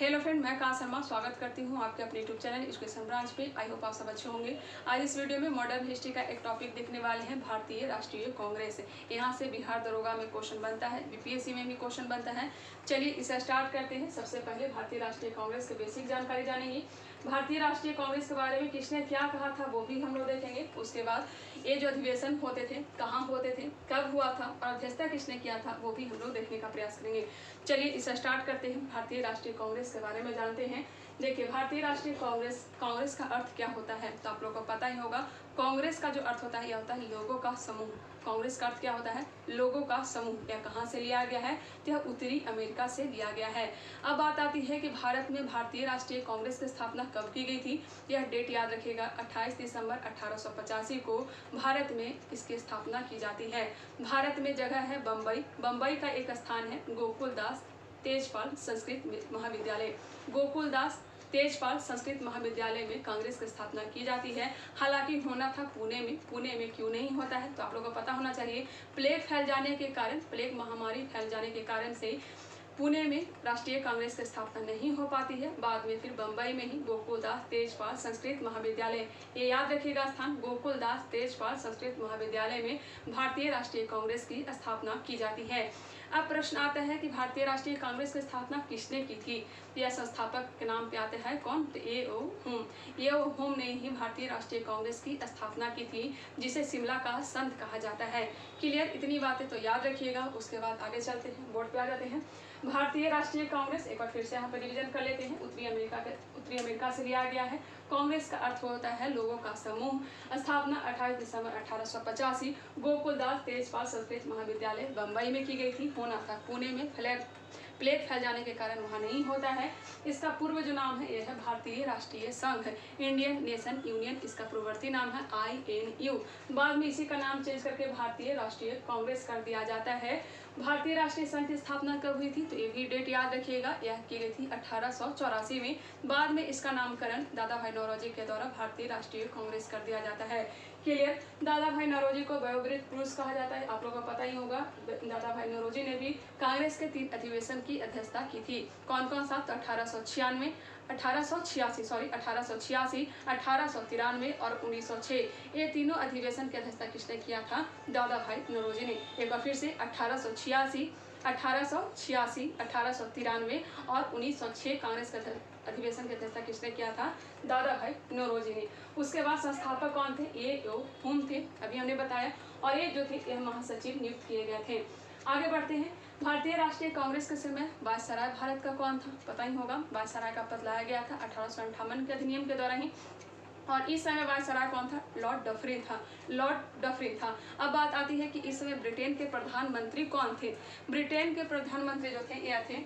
Hello friend, मैं कांता शर्मा स्वागत करती हूं आपके अपने यूट्यूब चैनल एजुकेशन ब्रांच पे। आई होप आप सब अच्छे होंगे। आज इस वीडियो में मॉडर्न हिस्ट्री का एक टॉपिक देखने वाले हैं, भारतीय राष्ट्रीय कांग्रेस। यहां से बिहार दरोगा में क्वेश्चन बनता है, बीपीएससी में भी क्वेश्चन बनता है। चलिए इसे स्टार्ट करते हैं। सबसे पहले भारतीय राष्ट्रीय कांग्रेस की बेसिक जानकारी जानेंगे। भारतीय राष्ट्रीय कांग्रेस के बारे में किसने क्या कहा था वो भी हम लोग देखेंगे। उसके बाद ये जो अधिवेशन होते थे कहाँ होते थे, कब हुआ था और अध्यक्षता किसने किया था वो भी हम लोग देखने का प्रयास करेंगे। चलिए इसे स्टार्ट करते हैं। भारतीय राष्ट्रीय कांग्रेस के बारे में जानते हैं। देखिए, भारतीय राष्ट्रीय कांग्रेस का अर्थ क्या होता है तो आप लोगों को पता ही होगा। कांग्रेस का जो अर्थ होता है यह होता है लोगों का समूह। कांग्रेस का अर्थ क्या होता है? लोगों का समूह। यह कहाँ से लिया गया है? तो यह उत्तरी अमेरिका से लिया गया है। अब बात आती है कि भारत में भारतीय राष्ट्रीय कांग्रेस की स्थापना कब की गई थी। यह डेट याद रखिएगा, 28 दिसंबर 1885 को भारत में इसकी स्थापना की जाती है। भारत में जगह है बम्बई। बम्बई का एक स्थान है गोकुलदास तेजपाल संस्कृत महाविद्यालय। गोकुलदास तेजपाल संस्कृत महाविद्यालय में कांग्रेस की स्थापना की जाती है। हालांकि होना था पुणे में। पुणे में क्यों नहीं होता है तो आप लोगों को पता होना चाहिए। प्लेग फैल जाने के कारण, प्लेग महामारी फैल जाने के कारण से पुणे में राष्ट्रीय कांग्रेस की स्थापना नहीं हो पाती है। बाद में फिर बम्बई में ही गोकुलदास तेजपाल संस्कृत महाविद्यालय, ये याद रखिएगा स्थान, गोकुलदास तेजपाल संस्कृत महाविद्यालय में भारतीय राष्ट्रीय कांग्रेस की स्थापना की जाती है। अब प्रश्न आता है कि भारतीय राष्ट्रीय कांग्रेस की स्थापना किसने की थी। यह संस्थापक के नाम पे आते हैं कौन? तो ए.ओ. हुम। ए.ओ. हुम ने ही भारतीय राष्ट्रीय कांग्रेस की स्थापना की थी, जिसे शिमला का संत कहा जाता है। क्लियर? इतनी बातें तो याद रखिएगा। उसके बाद आगे चलते हैं, बोर्ड पे आ जाते हैं। भारतीय राष्ट्रीय कांग्रेस एक बार फिर से यहाँ पर रिवीजन कर लेते हैं। उत्तरी अमेरिका से लिया गया है। कांग्रेस का अर्थ होता है लोगों का समूह। स्थापना 28 दिसंबर 1885 गोकुलदास तेजपाल संस्कृत महाविद्यालय बम्बई में की गई थी। होना था पुणे में, प्लेग फैल जाने के कारण वहाँ नहीं होता है। इसका पूर्व जो नाम है यह है भारतीय राष्ट्रीय संघ, इंडियन नेशन यूनियन। इसका पूर्ववर्ती नाम है INU। बाद में इसी का नाम चेंज करके भारतीय राष्ट्रीय कांग्रेस कर दिया जाता है। भारतीय राष्ट्रीय संघ की स्थापना कब हुई थी तो ये भी डेट याद रखिएगा, यह की गई थी 1884 में। बाद में इसका नामकरण दादा भाई नौरोजी के द्वारा भारतीय राष्ट्रीय कांग्रेस कर दिया जाता है। क्लियर? दादा भाई नौरोजी को वयोवृद्ध पुरुष कहा जाता है, आप लोगों को पता ही होगा। दादा भाई नौरोजी ने भी कांग्रेस के 3 अधिवेशन की अध्यक्षता की थी। कौन कौन सा? तो 1886, 1893 और 1906। ये तीनों अधिवेशन की अध्यक्षता किसने किया था? दादा भाई नौरोजी ने। एक बार फिर से 1886, 1893 और 1906 कांग्रेस के अधिवेशन की अध्यक्षता किसने किया था? दादा भाई नौरोजी ने। उसके बाद संस्थापक कौन थे? ए.ओ. हुम थे, अभी हमने बताया। और ये जो थे यह महासचिव नियुक्त किए गए थे। आगे बढ़ते हैं। भारतीय राष्ट्रीय कांग्रेस के समय वायसराय भारत का कौन था? पता ही होगा। वायसराय का पद लाया गया था 1858 के अधिनियम के द्वारा ही। और इस समय वायसराय कौन था? लॉर्ड डफरिन था। लॉर्ड डफरिन था। अब बात आती है कि इस समय ब्रिटेन के प्रधानमंत्री कौन थे। ब्रिटेन के प्रधानमंत्री जो थे यह थे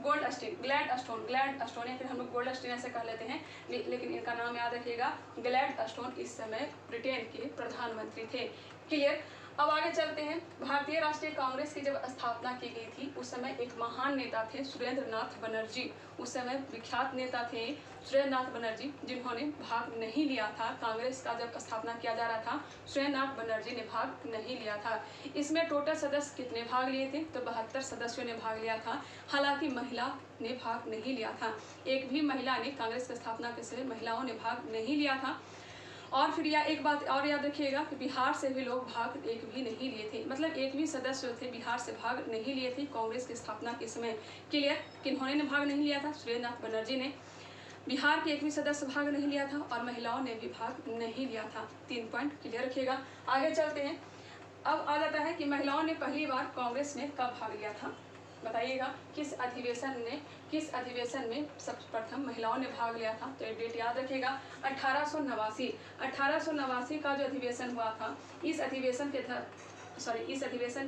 ग्लैडस्टोन या फिर हम लोग गोल्डस्टीन ऐसे कह लेते हैं, लेकिन इनका नाम याद रखिएगा। ग्लैडस्टोन इस समय ब्रिटेन के प्रधानमंत्री थे। क्लियर? अब आगे चलते हैं। भारतीय राष्ट्रीय कांग्रेस की जब स्थापना की गई थी उस समय एक महान नेता थे सुरेंद्र नाथ बनर्जी। उस समय विख्यात नेता थे सुरेंद्र नाथ बनर्जी, जिन्होंने भाग नहीं लिया था। कांग्रेस का जब स्थापना किया जा रहा था सुरेंद्र नाथ बनर्जी ने भाग नहीं लिया था। इसमें टोटल सदस्य कितने भाग लिए थे तो 72 सदस्यों ने भाग लिया था। हालांकि महिला ने भाग नहीं लिया था। एक भी महिला ने, कांग्रेस की स्थापना के समय महिलाओं ने भाग नहीं लिया था। और फिर यह एक बात और याद रखिएगा कि बिहार से भी लोग भाग एक भी नहीं लिए थे। मतलब एक भी सदस्य जो थे बिहार से भाग नहीं लिए थे कांग्रेस की स्थापना के समय। क्लियर? किन्होंने ने भाग नहीं लिया था? सुरेंद्र नाथ बनर्जी ने। बिहार के एक भी सदस्य भाग नहीं लिया था और महिलाओं ने भी भाग नहीं लिया था। 3 पॉइंट क्लियर रखिएगा। आगे चलते हैं। अब आ जाता है कि महिलाओं ने पहली बार कांग्रेस में कब भाग लिया था, बताइएगा। किस अधिवेशन में सर्वप्रथम महिलाओं ने भाग लिया था तो ये डेट याद रखिएगा, 1889 का जो अधिवेशन हुआ था, इस अधिवेशन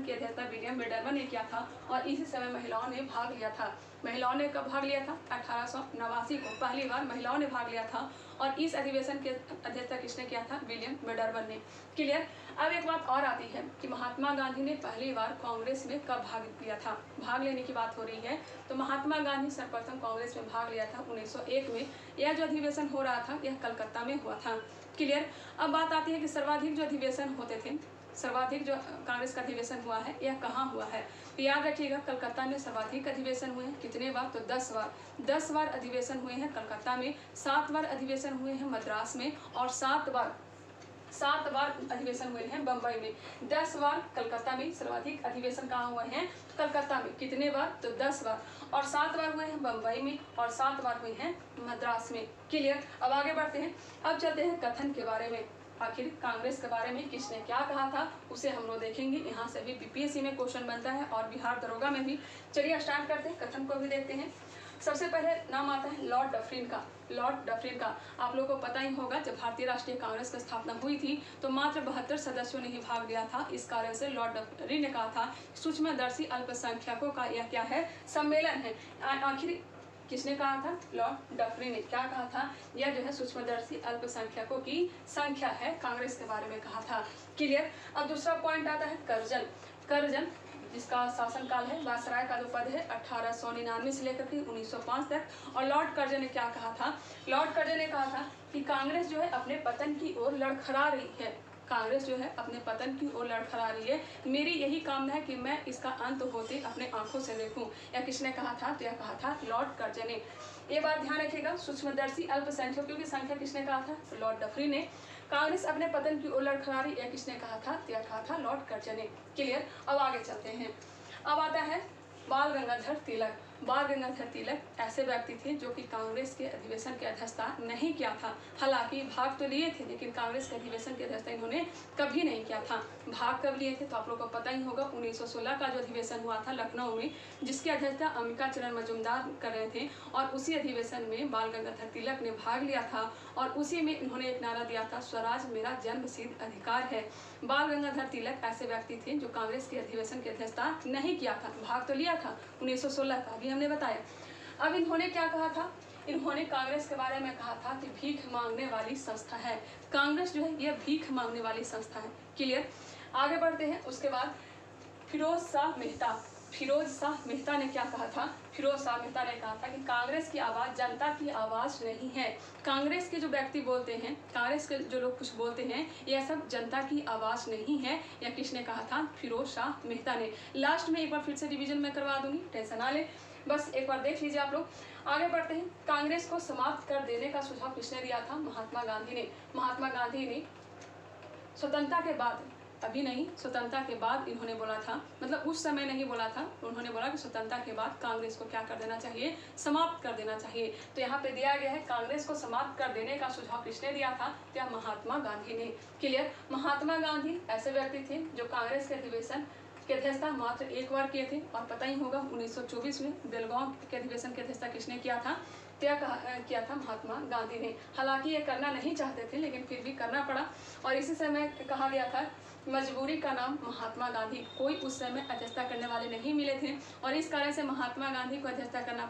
की अध्यक्षता विलियम मेडरमन ने किया था और इसी समय महिलाओं ने भाग लिया था। महिलाओं ने कब भाग लिया था? 1889 को पहली बार महिलाओं ने भाग लिया था और इस अधिवेशन की अध्यक्षता किसने किया था? विलियम मेडरमन ने। क्लियर? अब एक बात और आती है कि महात्मा गांधी ने पहली बार कांग्रेस में कब भाग लिया था। भाग लेने की बात हो रही है तो महात्मा गांधी सर्वप्रथम कांग्रेस में भाग लिया था 1901 में। यह जो अधिवेशन हो रहा था यह कलकत्ता में हुआ था। क्लियर? अब बात आती है कि सर्वाधिक जो अधिवेशन होते थे सर्वाधिक जो कांग्रेस का अधिवेशन हुआ है यह कहाँ हुआ है? तो याद रखिएगा, कलकत्ता में सर्वाधिक अधिवेशन हुए हैं। कितने बार? तो 10 बार। 10 बार अधिवेशन हुए हैं कलकत्ता में, 7 बार अधिवेशन हुए हैं मद्रास में और 7 बार अधिवेशन हुए हैं बम्बई में। 10 बार कलकत्ता में सर्वाधिक अधिवेशन कहाँ हुए हैं? कलकत्ता में। कितने बार? तो 10 बार। और 7 बार हुए हैं बम्बई में और 7 बार हुए हैं मद्रास में। क्लियर? अब आगे बढ़ते हैं। अब चलते हैं कथन के बारे में। आखिर कांग्रेस के बारे में किसने क्या कहा था उसे हम लोग देखेंगे। यहाँ से भी बीपीएससी में क्वेश्चन बनता है और बिहार दरोगा में भी। चलिए स्टार्ट करते हैं, कथन को भी देखते हैं। सबसे पहले नाम आता है लॉर्ड डफरिन का। लॉर्ड डफरिन का आप लोगों को पता ही होगा, जब भारतीय राष्ट्रीय कांग्रेस की स्थापना हुई थी तो मात्र 72 सदस्यों ने ही भाग लिया था। इस कारण से लॉर्ड डफरिन ने कहा था सूक्ष्मदर्शी अल्पसंख्यकों का यह क्या है? सम्मेलन है। आखिर किसने कहा था? लॉर्ड डफरिन ने क्या कहा था? यह जो है सूक्ष्मदर्शी अल्पसंख्यकों की संख्या है, कांग्रेस के बारे में कहा था। क्लियर? अब दूसरा पॉइंट आता है करजन। करजन जिसका शासनकाल है, वायसराय का जो पद है 1899 से लेकर के 1905 तक। और लॉर्ड कर्जन ने क्या कहा था? लॉर्ड कर्जन ने कहा था कि कांग्रेस जो है अपने पतन की ओर लड़खड़ा रही है। कांग्रेस जो है अपने पतन की ओर लड़खड़ा रही है। मेरी यही कामना है कि मैं इसका अंत होते अपने आंखों से देखूं। यह किसने कहा था? तो यह कहा था लॉर्ड कर्जन ने। ये बात ध्यान रखिएगा, सूक्ष्मदर्शी अल्पसंख्यकों की संख्या किसने कहा था? लॉर्ड डफरिन ने। कांग्रेस अपने पतन की ओर लड़खड़ा रही, यह किसने कहा था? तो यह कहा था लॉर्ड कर्जन ने। क्लियर? अब आगे चलते हैं। अब आता है बाल गंगाधर तिलक। बाल गंगाधर तिलक ऐसे व्यक्ति थे जो कि कांग्रेस के अधिवेशन की अध्यक्षता नहीं किया था। हालांकि भाग तो लिए थे लेकिन कांग्रेस के अधिवेशन की अध्यक्षता इन्होंने कभी नहीं किया था। भाग कब लिए थे? तो आप लोगों को पता ही होगा, 1916 का जो अधिवेशन हुआ था लखनऊ में, जिसकी अध्यक्षता अंबिका चरण मजूमदार कर रहे थे। और उसी अधिवेशन में बाल गंगाधर तिलक ने भाग लिया था और उसी में इन्होंने एक नारा दिया था, स्वराज मेरा जन्मसिद्ध अधिकार है। बाल गंगाधर तिलक ऐसे व्यक्ति थे जो कांग्रेस के अधिवेशन की अध्यक्षता नहीं किया था। भाग तो लिया था 1916 का, अभी हमने बताया। अब इन्होंने क्या कहा था? इन्होंने कांग्रेस के बारे में कहा था कि भीख मांगने वाली संस्था है। कांग्रेस जो है यह भीख मांगने वाली संस्था है। क्लियर? आगे बढ़ते हैं। उसके बाद फिरोज शाह मेहता। फिरोज शाह मेहता ने क्या कहा था? फिरोज शाह मेहता ने कहा था कि कांग्रेस की आवाज़ जनता की आवाज़ नहीं है। कांग्रेस के जो व्यक्ति बोलते हैं, कांग्रेस के जो लोग कुछ बोलते हैं, यह सब जनता की आवाज़ नहीं है। यह किसने कहा था? फिरोज शाह मेहता ने। लास्ट में एक बार फिर से रिवीजन में करवा दूंगी, टेंशन ना ले, बस एक बार देख लीजिए आप लोग। आगे बढ़ते हैं। कांग्रेस को समाप्त कर देने का सुझाव किसने दिया था? महात्मा गांधी ने। महात्मा गांधी ने स्वतंत्रता के बाद, अभी नहीं, स्वतंत्रता के बाद इन्होंने बोला था, मतलब उस समय नहीं बोला था, उन्होंने बोला कि स्वतंत्रता के बाद कांग्रेस को क्या कर देना चाहिए? समाप्त कर देना चाहिए। तो यहाँ पे दिया गया है कांग्रेस को समाप्त कर देने का सुझाव किसने दिया था? तो यह महात्मा गांधी ने। क्लियर? महात्मा गांधी ऐसे व्यक्ति थे जो कांग्रेस के अधिवेशन की अध्यक्षता मात्र एक बार किए थे। और पता ही होगा 1924 में बेलगांव के अधिवेशन की अध्यक्षता किसने किया था? किया था महात्मा गांधी ने। हालांकि ये करना नहीं चाहते थे लेकिन फिर भी करना पड़ा। और इसी समय कहा गया था मजबूरी का नाम महात्मा गांधी। कोई उस समय अध्यक्षता करने वाले नहीं मिले थे और इस कारण से महात्मा गांधी को अध्यक्षता करना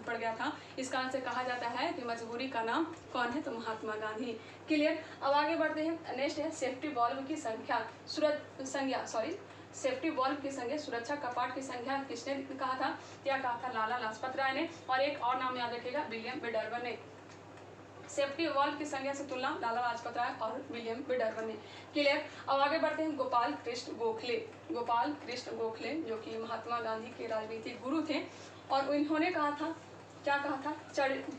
पड़ गया था। इस कारण से कहा जाता है कि मजबूरी का नाम कौन है? तो महात्मा गांधी। क्लियर? अब आगे बढ़ते हैं। नेक्स्ट है सेफ्टी वॉल्व की संख्या, सेफ्टी वॉल्व की संख्या, सुरक्षा कपाट की संख्या किसने कहा था? क्या कहा था? लाला लाजपत राय ने। और एक और नाम याद रखिएगा, विलियम बेडरवन ने। सेफ्टी वॉल्व की संख्या से तुलना लाला लाजपत राय और विलियम बेडरवन ने। क्लियर? अब आगे बढ़ते हैं। गोपाल कृष्ण गोखले। गोपाल कृष्ण गोखले जो कि महात्मा गांधी के राजनीतिक गुरु थे और इन्होंने कहा था, क्या कहा था?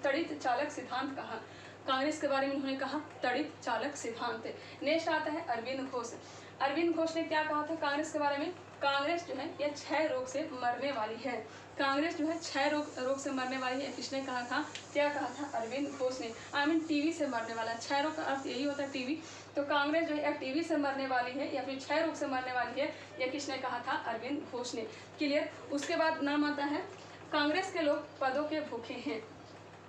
तड़ित चालक सिद्धांत कहा। कांग्रेस के बारे में उन्होंने कहा तड़ित चालक सिद्धांत। नेक्स्ट आता है अरविंद घोष। अरविंद घोष ने क्या कहा था कांग्रेस के बारे में? कांग्रेस जो है यह क्षय रोग से मरने वाली है। कांग्रेस जो है क्षय रोग से मरने वाली है। किसने कहा था? क्या कहा था? अरविंद घोष ने। टीवी से मरने वाला। क्षय रोग का अर्थ यही होता है टीवी। तो कांग्रेस जो है टीवी से मरने वाली है या फिर क्षय रोग से मरने वाली है, यह किसने कहा था? अरविंद घोष ने। क्लियर? उसके बाद नाम आता है कांग्रेस के लोग पदों के भूखे हैं।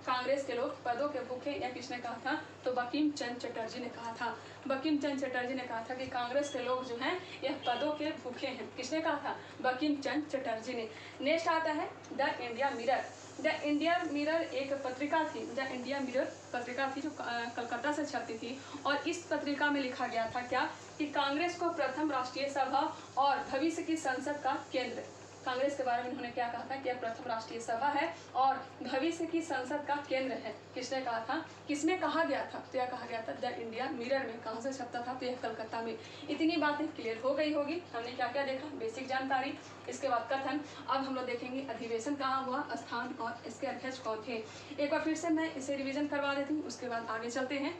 कांग्रेस के लोग पदों के भूखे, या किसने कहा था? तो बंकिम चंद्र चटर्जी ने कहा था। बंकिम चंद्र चटर्जी ने कहा था कि कांग्रेस के लोग जो हैं यह पदों के भूखे हैं। किसने कहा था? बंकिम चंद्र चटर्जी ने। नेक्स्ट आता है the India mirror. The India mirror एक पत्रिका थी। द इंडिया मिरर पत्रिका थी जो कलकत्ता से छपती थी और इस पत्रिका में लिखा गया था क्या? कि कांग्रेस को प्रथम राष्ट्रीय सभा और भविष्य की संसद का केंद्र कांग्रेस के बारे में उन्होंने क्या कहा था कि यह प्रथम राष्ट्रीय सभा है और भविष्य की संसद का केंद्र है। किसने कहा था, किसमें कहा गया था, तो यह कहा गया था द इंडिया मिरर में। कहाँ से छपता था, तो यह कलकत्ता में। इतनी बातें क्लियर हो गई होगी। हमने क्या क्या देखा, बेसिक जानकारी, इसके बाद कथन। अब हम लोग देखेंगे अधिवेशन कहाँ हुआ, स्थान और इसके अध्यक्ष कौन थे। एक बार फिर से मैं इसे रिविजन करवा देती हूँ, उसके बाद आगे चलते हैं।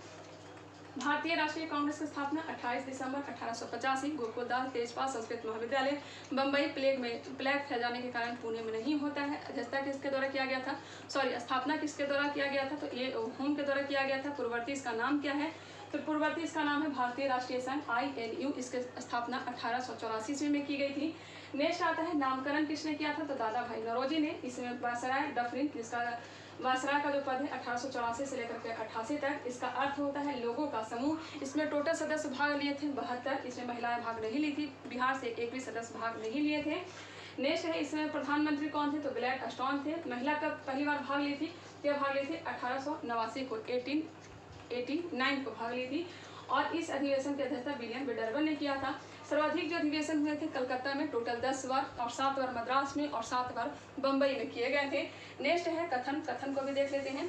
भारतीय राष्ट्रीय कांग्रेस की स्थापना 28 दिसंबर 1885 गोकुलदास तेजपाल संस्कृत महाविद्यालय बम्बई प्लेग फैलाने के कारण पुणे में नहीं होता है। अध्यक्षता किसके द्वारा किया गया था, स्थापना किसके द्वारा किया गया था, तो ये होम के द्वारा किया गया था। पूर्ववर्ती इसका नाम क्या है, तो पूर्ववर्ती इसका नाम है भारतीय राष्ट्रीय संघ INU। इसकी स्थापना 1884 ईस्वी में की गई थी। नेक्स्ट आता है नामकरण किसने किया था, तो दादा भाई नौरोजी ने। इसमें वायसराय डफरिन, जिसका वायसराय का जो पद है 1884 से लेकर के 88 तक। इसका अर्थ होता है लोगों का समूह। इसमें टोटल सदस्य भाग लिए थे 72। इसमें महिलाएं भाग नहीं ली थी, बिहार से एक भी सदस्य भाग नहीं लिए थे। नेक्स्ट है इसमें प्रधानमंत्री कौन थे, तो ग्लैड स्टोन थे। महिला कब पहली बार भाग ली थी, यह भाग ली थी 1889 को, 1889 को भाग ली थी। और इस अधिवेशन की अध्यक्षता विलियम विडर्बन ने किया था। सर्वाधिक जो अधिवेशन हुए थे कलकत्ता में टोटल 10 बार, और 7 बार मद्रास में और 7 बार बम्बई में किए गए थे। नेक्स्ट है कथन, कथन को भी देख लेते हैं।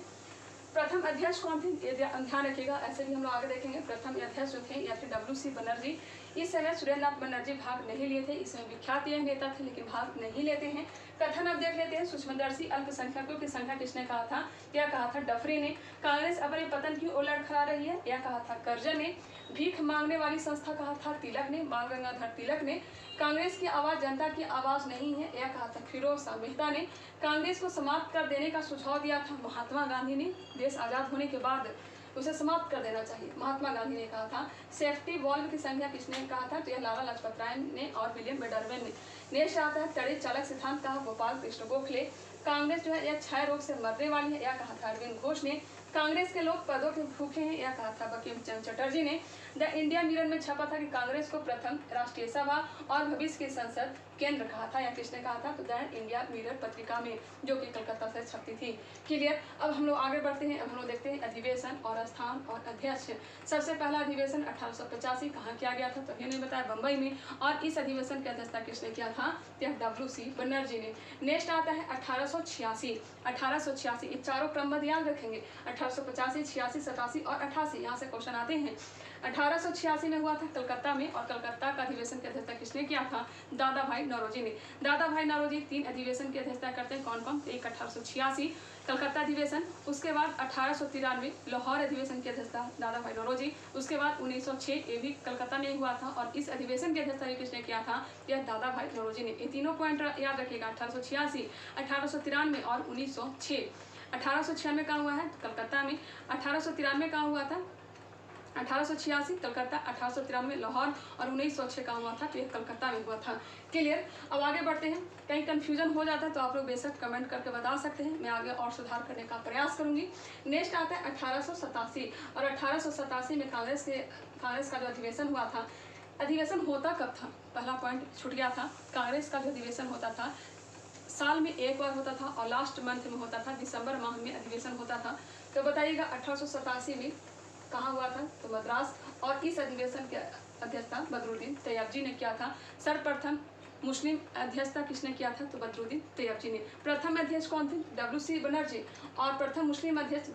प्रथम अध्यक्ष कौन थे, ये ध्यान रखिएगा, ऐसे भी हम लोग आगे देखेंगे। प्रथम अध्यक्ष जो थे या फिर WC बनर्जी। इस समय सुरेंद्रनाथ बनर्जी भाग नहीं लिए थे। इसमें विख्यात यह नेता थे लेकिन भाग नहीं लेते हैं। कथन अब देख लेते हैं। सूक्ष्मदर्शी अल्पसंख्यकों की संख्या किसने कहा था, क्या कहा था, डफरी ने। कांग्रेस अपने पतन की ओर लड़खड़ा रही है, यह कहा था कर्जन ने। भीख मांगने वाली संस्था कहा था तिलक ने, बाल गंगाधर तिलक ने। कांग्रेस की आवाज जनता की आवाज नहीं है, यह कहा था फिरोज शाह मेहता ने। कांग्रेस को समाप्त कर देने का सुझाव दिया था महात्मा गांधी ने। देश आजाद होने के बाद उसे समाप्त कर देना चाहिए, महात्मा गांधी ने कहा था। सेफ्टी वॉल्व की संख्या किसने कहा था, तो यह लाला लाजपत राय ने और विलियम विडर्बन ने। नेक्स्ट आता है तड़े चालक सिद्धांत कहा गोपाल कृष्ण गोखले। कांग्रेस जो है यह क्षय रोग से मरने वाली है, यह कहा था अरविंद घोष ने। कांग्रेस के लोग पदों के भूखे हैं, यह कहा था बंकिम चंद्र चटर्जी ने। द इंडिया मिरर में छपा था कि कांग्रेस को प्रथम राष्ट्रीय सभा और भविष्य की संसद केंद्र कहा था, या किसने कहा था, तो द इंडिया मिरर पत्रिका में, जो कि कलकत्ता से छपती थी। क्लियर। अब हम लोग आगे बढ़ते हैं। अब हम लोग देखते हैं अधिवेशन और स्थान और अध्यक्ष। सबसे पहला अधिवेशन 1885 कहाँ किया गया था, तो मैंने बताया बम्बई में। और इस अधिवेशन की अध्यक्षता किसने किया था, यह WC बनर्जी ने। नेक्स्ट आता है 1886। 1886 ये चारों क्रमबद्ध याद रखेंगे, 1885, 86, 87 और 88। यहाँ से क्वेश्चन आते हैं। 1886 में हुआ था कलकत्ता में, और कलकत्ता का अधिवेशन की अध्यक्षता किसने किया था, दादा भाई नौरोजी ने। दादा भाई नौरोजी 3 अधिवेशन की अध्यक्षता करते हैं, कौन कौन, एक 1886 कलकत्ता अधिवेशन, उसके बाद 1893 लाहौर अधिवेशन की अध्यक्षता दादा भाई नौरोजी, उसके बाद 1906 ये भी कलकत्ता में हुआ था, और इस अधिवेशन की अध्यक्षता किसने किया था, यह दादा भाई नौरोजी ने। ये तीनों पॉइंट याद रखिएगा, 1886, 1893 और 1906। 1896 कहाँ हुआ है, कलकत्ता में। 1893 कहाँ हुआ था, 1886 कलकत्ता, 1893 लाहौर और 1906 का हुआ था, तो यह कलकत्ता में हुआ था। क्लियर। अब आगे बढ़ते हैं। कहीं कंफ्यूजन हो जाता है तो आप लोग बेशक कमेंट करके बता सकते हैं, मैं आगे और सुधार करने का प्रयास करूंगी। नेक्स्ट आता है 1887, और 1887 में कांग्रेस का जो अधिवेशन हुआ था, अधिवेशन होता कब था, पहला पॉइंट छूट गया था। कांग्रेस का जो अधिवेशन होता था साल में एक बार होता था, और लास्ट मंथ में होता था, दिसंबर माह में अधिवेशन होता था। तो बताइएगा 1887 में कहाँ हुआ था, तो मद्रास। और इस अधिवेशन की अध्यक्षता बदरुद्दीन तैयबजी ने किया था। सर्वप्रथम मुस्लिम अध्यक्षता किसने किया था, तो बदरुद्दीन तैयबजी ने। प्रथम अध्यक्ष कौन थे, WC बनर्जी, और प्रथम मुस्लिम अध्यक्ष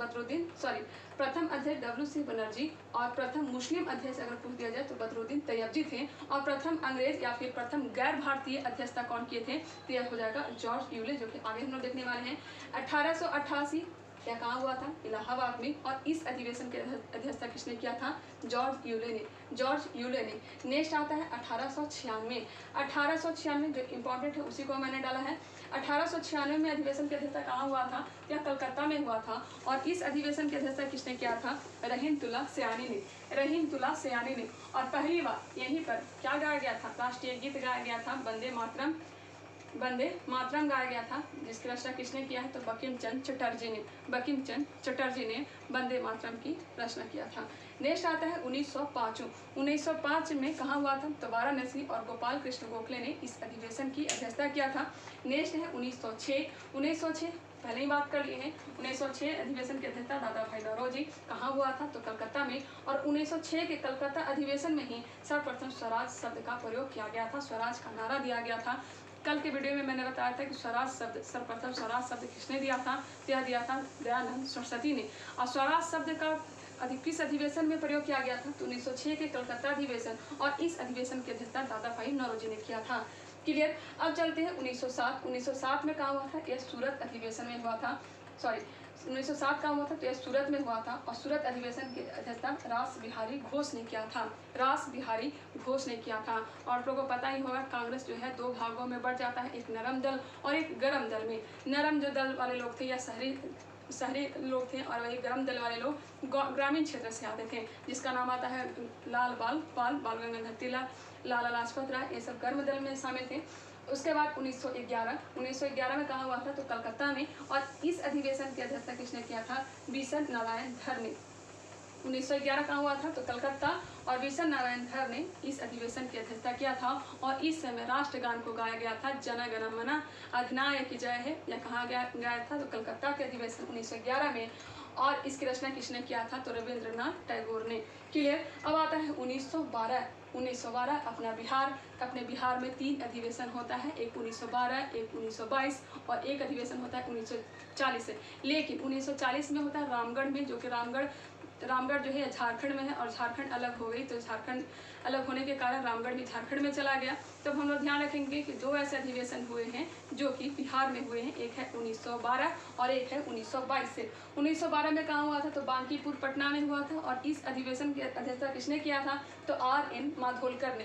प्रथम अध्यक्ष WC बनर्जी, और प्रथम मुस्लिम अध्यक्ष अगर पूछ दिया जाए तो बदरुद्दीन तैयबजी थे। और प्रथम अंग्रेज या फिर प्रथम गैर भारतीय अध्यक्षता कौन किए थे, तो यह हो जाएगा जॉर्ज यूले, जो कि आगे हम लोग देखने वाले हैं। 1888 क्या कहाँ हुआ था, इलाहाबाद में, और इस अधिवेशन की अध्यक्षता किसने किया था, जॉर्ज यूले ने। नेक्स्ट आता है 1896। 1896 जो इम्पोर्टेंट है उसी को मैंने डाला है। 1896 में अधिवेशन की अध्यक्षता कहाँ हुआ था, यह कलकत्ता में हुआ था, और इस अधिवेशन की अध्यक्षता किसने किया था, रहीमतुल्लाह सयानी ने। और पहली बार यहीं पर क्या गाया गया था, राष्ट्रीय गीत गाया गया था, वंदे मातरम गाया गया था, जिसकी रचना किसने किया है, तो बंकिम चंद्र चटर्जी ने वंदे मातरम की रचना किया था। नेक्स्ट आता है 1905। 1905 में कहाँ हुआ था, तो वाराणसी, और गोपाल कृष्ण गोखले ने इस अधिवेशन की अध्यक्षता किया था। नेक्स्ट है 1906 पहले ही बात कर लिए हैं। 1906 अधिवेशन की अध्यक्षता दादा भाई नौरोजी, कहाँ हुआ था, तो कलकत्ता में। और 1906 के कलकत्ता अधिवेशन में ही सर्वप्रथम स्वराज शब्द का प्रयोग किया गया था, स्वराज का नारा दिया गया था। कल के वीडियो में मैंने बताया था कि स्वराज शब्द, सर्वप्रथम स्वराज शब्द किसने दिया था? तो यह दिया था दयानंद सरस्वती ने। और स्वराज शब्द का किस अधिवेशन में प्रयोग किया गया था? तो 1906 के कलकत्ता अधिवेशन, और इस अधिवेशन की अध्यक्षता दादा भाई नौरोजी ने किया था। क्लियर। अब चलते हैं 1907। 1907 में कहाँ हुआ था? यह सूरत अधिवेशन में हुआ था। 1907 कहाँ हुआ था? तो यह सूरत में हुआ था, और सूरत अधिवेशन की अध्यक्षता रास बिहारी घोष ने किया था। रास बिहारी घोष ने किया था। और आप लोगों को पता ही होगा, कांग्रेस जो है 2 भागों में बढ़ जाता है, एक नरम दल और एक गरम दल में। नरम जो दल वाले लोग थे या शहरी लोग थे, और वही गरम दल वाले लोग ग्रामीण क्षेत्र से आते थे, जिसका नाम आता है लाल बाल पाल, बाल गंगाधर तिलक, लाला लाजपत राय, ये सब गर्म दल में शामिल थे। उसके बाद 1911 में कहाँ हुआ था? तो कलकत्ता में। और इस अधिवेशन की अध्यक्षता किसने किया था? बीसन नारायण धर ने। 1911 कहाँ हुआ था? तो कलकत्ता, और बीसन नारायण धर ने इस अधिवेशन की अध्यक्षता किया था। और इस समय राष्ट्रगान को गाया गया था, जन गण मन अधिनायक जय है। यह कहाँ गाया था? तो कलकत्ता के अधिवेशन 1911 में। और इसकी रचना किसने किया था? तो रविंद्रनाथ टैगोर ने। क्लियर। अब आता है 1912 अपना बिहार। अपने बिहार में 3 अधिवेशन होता है, एक 1912, एक 1922 और एक अधिवेशन होता है 1940 से। लेकिन 1940 में होता है रामगढ़ में, जो कि रामगढ़ जो है झारखंड में है, और झारखंड अलग हो गई, तो झारखंड अलग होने के कारण रामगढ़ भी झारखंड में चला गया। तब हम लोग ध्यान रखेंगे कि 2 ऐसे अधिवेशन हुए हैं जो कि बिहार में हुए हैं, एक है 1912 और एक है 1922 से। 1912 में कहाँ हुआ था? तो बांकीपुर पटना में हुआ था, और इस अधिवेशन की अध्यक्षता किसने किया था? तो R.N. माधोलकर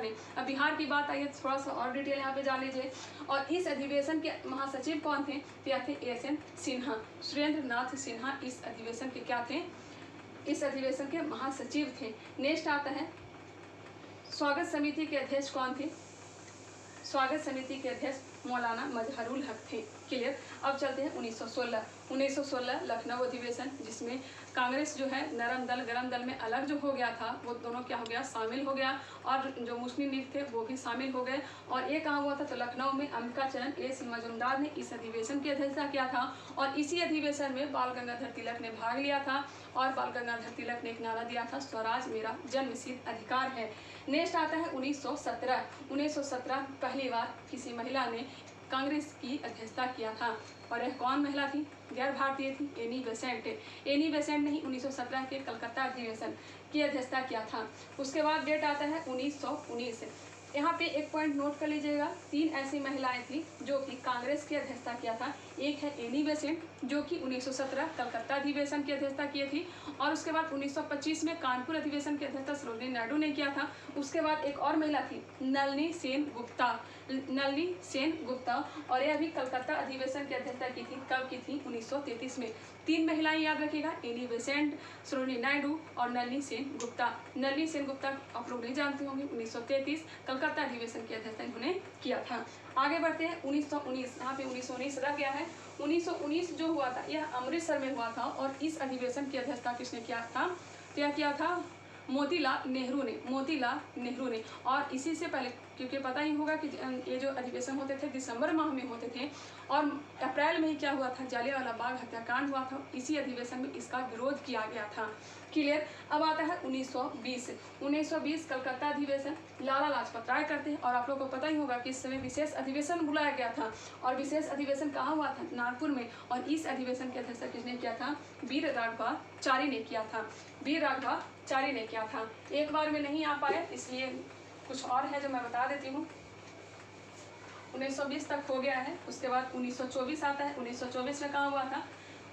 ने। अब बिहार की बात आई है, थोड़ा सा और डिटेल यहाँ पे जान लीजिए। और इस अधिवेशन के महासचिव कौन थे? तो यह थे S.N. सिन्हा, सुरेंद्र नाथ सिन्हा इस अधिवेशन के क्या थे? इस अधिवेशन के महासचिव थे। नेक्स्ट आता है स्वागत समिति के अध्यक्ष कौन थे? स्वागत समिति के अध्यक्ष मौलाना मजहरुल हक थे। क्लियर। अब चलते हैं 1916 लखनऊ अधिवेशन, जिसमें कांग्रेस जो है नरम दल गरम दल में अलग जो हो गया था, वो दोनों क्या हो गया? शामिल हो गया, और जो मुस्लिम लीग थे वो भी शामिल हो गए। और ये कहाँ हुआ था? तो लखनऊ में। अंबिकाचरण A.C. मजूमदार ने इस अधिवेशन की अध्यक्षता किया था, और इसी अधिवेशन में बाल गंगाधर तिलक ने भाग लिया था, और बाल गंगाधर तिलक ने एक नारा दिया था, स्वराज मेरा जन्मसिद्ध अधिकार है। नेक्स्ट आता है 1917 पहली बार किसी महिला ने कांग्रेस की अध्यक्षता किया था, और यह कौन महिला थी? गैर भारतीय थी, एनी बेसेंट ने ही 1917 के कलकत्ता अधिवेशन की अध्यक्षता किया था। उसके बाद डेट आता है 1919। यहाँ पे एक पॉइंट नोट कर लीजिएगा, 3 ऐसी महिलाएं थी जो कि कांग्रेस की अध्यक्षता किया था। एक है एनी बेसेंट, जो कि 1917 कलकत्ता अधिवेशन की अध्यक्षता की थी, और उसके बाद 1925 में कानपुर अधिवेशन की अध्यक्षता सरोजिनी नायडू ने किया था। उसके बाद एक और महिला थी नलिनी सेन गुप्ता, और यह भी कलकत्ता अधिवेशन की अध्यक्षता की थी। कब की थी? 1933 में। 3 महिलाएं याद रखिएगा, एनी बेसेंट, सरोजिनी नायडू और नलिनी सेन गुप्ता आप लोग नहीं जानते होंगे। 1933 कलकत्ता अधिवेशन की अध्यक्षता इन्होंने किया था। आगे बढ़ते हैं 1919। यहाँ पे 1919 रह गया है। 1919 जो हुआ था यह अमृतसर में हुआ था, और इस अधिवेशन की अध्यक्षता किसने किया था? तो यह किया था मोतीलाल नेहरू ने। और इसी से पहले, क्योंकि पता ही होगा कि ये जो अधिवेशन होते थे दिसंबर माह में होते थे, और अप्रैल में ही क्या हुआ था? जलियांवाला बाग हत्याकांड हुआ था। इसी अधिवेशन में इसका विरोध किया गया था। क्लियर। अब आता है 1920 कलकत्ता अधिवेशन, लाला लाजपत राय करते हैं, और आप लोगों को पता ही होगा कि इस समय विशेष अधिवेशन बुलाया गया था, और विशेष अधिवेशन कहाँ हुआ था? नागपुर में। और इस अधिवेशन की अध्यक्षता किसने किया था? वीर राघवाचारी ने किया था। एक बार में नहीं आ पाए, इसलिए कुछ और है जो मैं बता देती हूँ। 1920 तक हो गया है। उसके बाद 1924 आता है। 1924 में कहाँ हुआ था?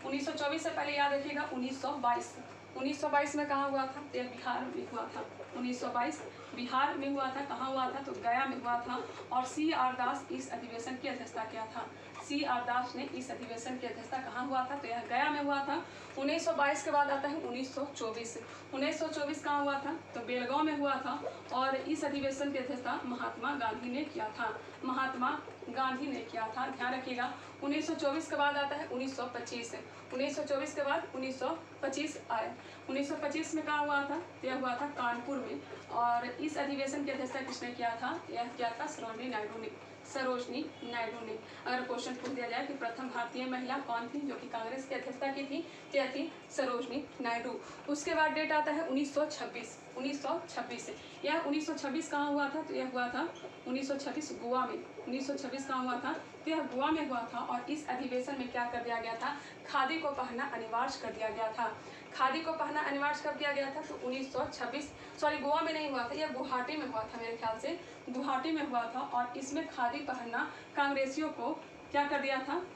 1924 से पहले याद रखिएगा 1922 में कहाँ हुआ था? यह बिहार में हुआ था। 1922 बिहार में हुआ था। कहाँ हुआ था? तो गया में हुआ था, और C.R. दास इस अधिवेशन की अध्यक्षता किया था। C.R. दास ने इस अधिवेशन की अध्यक्षता कहाँ हुआ था? तो यह गया में हुआ था। 1922 के बाद आता है 1924 कहाँ हुआ था? तो बेलगांव में हुआ था, और इस अधिवेशन की अध्यक्षता महात्मा गांधी ने किया था। ध्यान रखिएगा। 1924 के बाद आता है 1925 के बाद 1925 आए। 1925 में कहाँ हुआ था? यह हुआ था कानपुर में, और इस अधिवेशन की अध्यक्षता किसने किया था? यह किया था सरोजिनी नायडू ने। सरोजनी नायडू ने। अगर क्वेश्चन पूछ दिया जाए कि प्रथम भारतीय महिला कौन थी जो कि कांग्रेस की अध्यक्षता की थी, तो यह थी सरोजनी नायडू। उसके बाद डेट आता है 1926। 1926 यह 1926 कहाँ हुआ था, तो यह हुआ था 1926 गोवा में। 1926 कहाँ हुआ था, तो यह गोवा में हुआ था। और इस अधिवेशन में क्या कर दिया गया था, खादी को पहनना अनिवार्य कर दिया गया था। खादी को पहनना अनिवार्य कर दिया गया था। तो 1926 गोवा में नहीं हुआ था, यह गुवाहाटी में हुआ था, मेरे ख्याल से गुवाहाटी में हुआ था। और इसमें खादी पहनना कांग्रेसियों को क्या कर दिया था,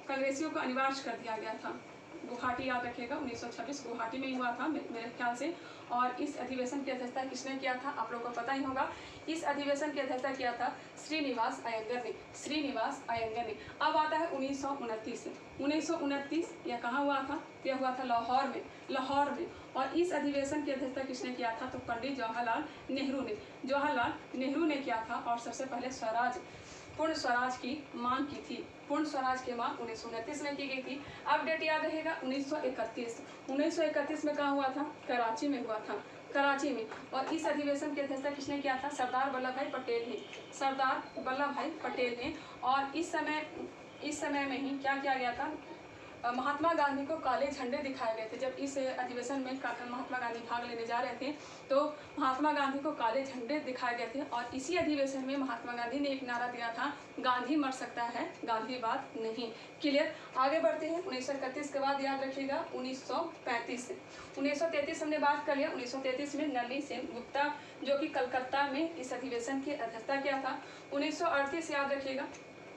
कांग्रेसियों को अनिवार्य कर दिया गया था। गुवाहाटी याद रखिएगा, 1926 गुवाहाटी में ही हुआ था मेरे ख्याल से। और इस अधिवेशन की अध्यक्षता किसने किया था, आप लोगों को पता ही होगा। इस अधिवेशन की अध्यक्षता किया था श्रीनिवास अयंगर ने। श्रीनिवास अयंगर ने। अब आता है 1929। 1929 यह कहाँ हुआ था, तो यह हुआ था लाहौर में। लाहौर में। और इस अधिवेशन की अध्यक्षता किसने किया था, तो पंडित जवाहरलाल नेहरू ने। जवाहरलाल नेहरू ने किया था। और सबसे पहले स्वराज, पूर्ण स्वराज की मांग की थी। पूर्ण स्वराज की मांग 1929 में की गई थी। अब डेट याद रहेगा 1931। 1931 में कहाँ हुआ था, कराची में हुआ था, कराची में। और इस अधिवेशन की अध्यक्षता किसने किया था, सरदार वल्लभ भाई पटेल ने। सरदार वल्लभ भाई पटेल ने। और इस समय में ही क्या किया गया था, महात्मा गांधी को काले झंडे दिखाए गए थे। जब इस अधिवेशन में महात्मा गांधी भाग लेने जा रहे थे, तो महात्मा गांधी को काले झंडे दिखाए गए थे। और इसी अधिवेशन में महात्मा गांधी ने एक नारा दिया था, गांधी मर सकता है, गांधीवाद नहीं। क्लियर। आगे बढ़ते हैं। 1931 के बाद याद रखिएगा 1935। 1933 हमने बात कर लिया। 1933 में नलिनी सेन गुप्ता जो कि कलकत्ता में इस अधिवेशन की अध्यक्षता किया था। 1938 याद रखिएगा,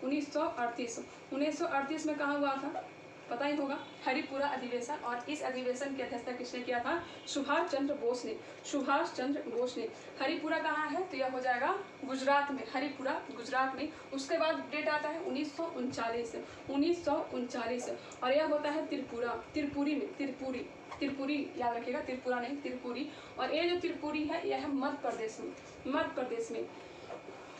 1938 में कहाँ हुआ था, पता ही होगा, हरिपुरा अधिवेशन। और इस अधिवेशन की अध्यक्षता किसने किया था, सुभाष चंद्र बोस ने। सुभाष चंद्र बोस ने। हरिपुरा कहाँ है, तो यह हो जाएगा गुजरात में। हरिपुरा गुजरात में। उसके बाद डेट आता है 1939। 1939 और यह होता है त्रिपुरा, त्रिपुरी में। त्रिपुरी याद रखिएगा, त्रिपुरा नहीं, त्रिपुरी। और ये जो त्रिपुरी है यह है मध्य प्रदेश में, मध्य प्रदेश में।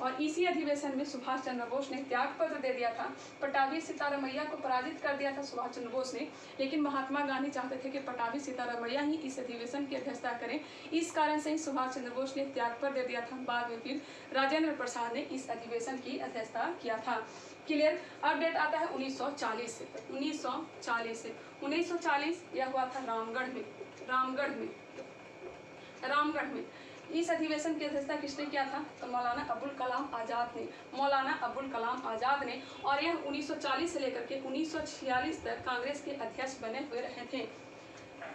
और इसी अधिवेशन में सुभाष चंद्र बोस ने त्याग पत्र दे दिया था। पटाभी सीतारामैया को पराजित कर दिया था सुभाष चंद्र बोस ने। लेकिन महात्मा गांधी चाहते थे कि पटाभी सीतारामैया ही इस अधिवेशन की अध्यक्षता करें। इस कारण से ही सुभाष चंद्र बोस ने त्याग पत्र दे दिया था। बाद में फिर राजेंद्र प्रसाद ने इस अधिवेशन की अध्यक्षता किया था। क्लियर। अब डेट आता है 1940। 1940 यह हुआ था रामगढ़ में। रामगढ़ में। इस अधिवेशन की अध्यक्षता किसने किया था, तो मौलाना अबुल कलाम आज़ाद ने। मौलाना अबुल कलाम आज़ाद ने। और यह 1940 से लेकर के 1946 तक कांग्रेस के अध्यक्ष बने हुए रहे थे।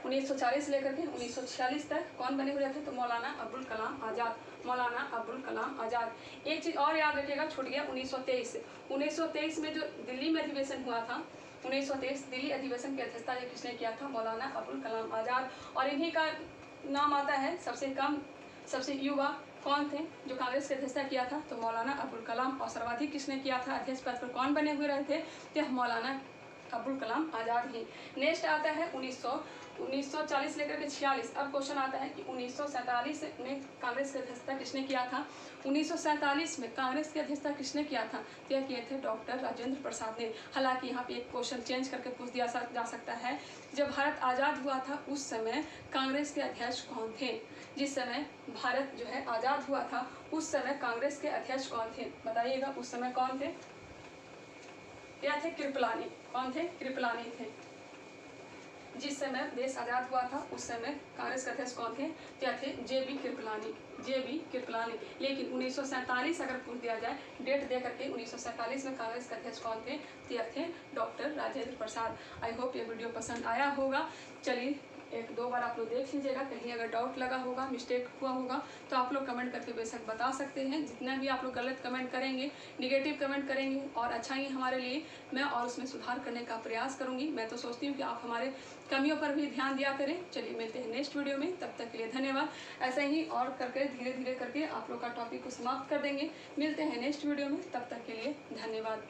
1940 से लेकर के 1946 तक कौन बने हुए रहे थे, तो मौलाना अबुल कलाम आज़ाद। मौलाना अबुल कलाम आज़ाद। एक चीज़ और याद रखिएगा, छूट गया 1923। 1923 में जो दिल्ली में अधिवेशन हुआ था, 1923 दिल्ली अधिवेशन की अध्यक्षता किसने किया था, मौलाना अबुल कलाम आज़ाद। और इन्हीं का नाम आता है सबसे युवा कौन थे जो कांग्रेस की अध्यक्षता किया था, तो मौलाना अबुल कलाम। और सर्वाधिक किसने किया था, अध्यक्ष पद पर कौन बने हुए रहे थे, तो मौलाना अबुल कलाम आज़ाद ही। नेक्स्ट आता है 1940 लेकर के 46। अब क्वेश्चन आता है कि 1947 में कांग्रेस की अध्यक्षता किसने किया था। 1947 में कांग्रेस की अध्यक्षता किसने किया था, तो यह किए थे डॉक्टर राजेंद्र प्रसाद ने। हालांकि यहाँ पे एक क्वेश्चन चेंज करके पूछ दिया जा सकता है, जब भारत आज़ाद हुआ था उस समय कांग्रेस के अध्यक्ष कौन थे। जिस समय भारत जो है आज़ाद हुआ था उस समय कांग्रेस के अध्यक्ष कौन थे, बताइएगा। उस समय कौन थे, क्या थे, कृपलानी। कौन थे, कृपलानी थे। जिस समय देश आज़ाद हुआ था उस समय कांग्रेस के अध्यक्ष कौन थे, क्या थे, जे.बी. कृपलानी। लेकिन 1947 अगर पूछ दिया जाए डेट दे करके, 1947 में कांग्रेस के अध्यक्ष कौन थे, तो थे doctor Rajendra Prasad. I hope ये वीडियो पसंद आया होगा। चलिए एक दो बार आप लोग देख लीजिएगा, कहीं अगर डाउट लगा होगा, मिस्टेक हुआ होगा तो आप लोग कमेंट करके बेशक बता सकते हैं। जितना भी आप लोग गलत कमेंट करेंगे, निगेटिव कमेंट करेंगे और अच्छा ही हमारे लिए, मैं और उसमें सुधार करने का प्रयास करूंगी। मैं तो सोचती हूँ कि आप हमारे कमियों पर भी ध्यान दिया करें। चलिए मिलते हैं नेक्स्ट वीडियो में, तब तक के लिए धन्यवाद। ऐसे ही और करके धीरे धीरे करके आप लोग का टॉपिक को समाप्त कर देंगे। मिलते हैं नेक्स्ट वीडियो में, तब तक के लिए धन्यवाद।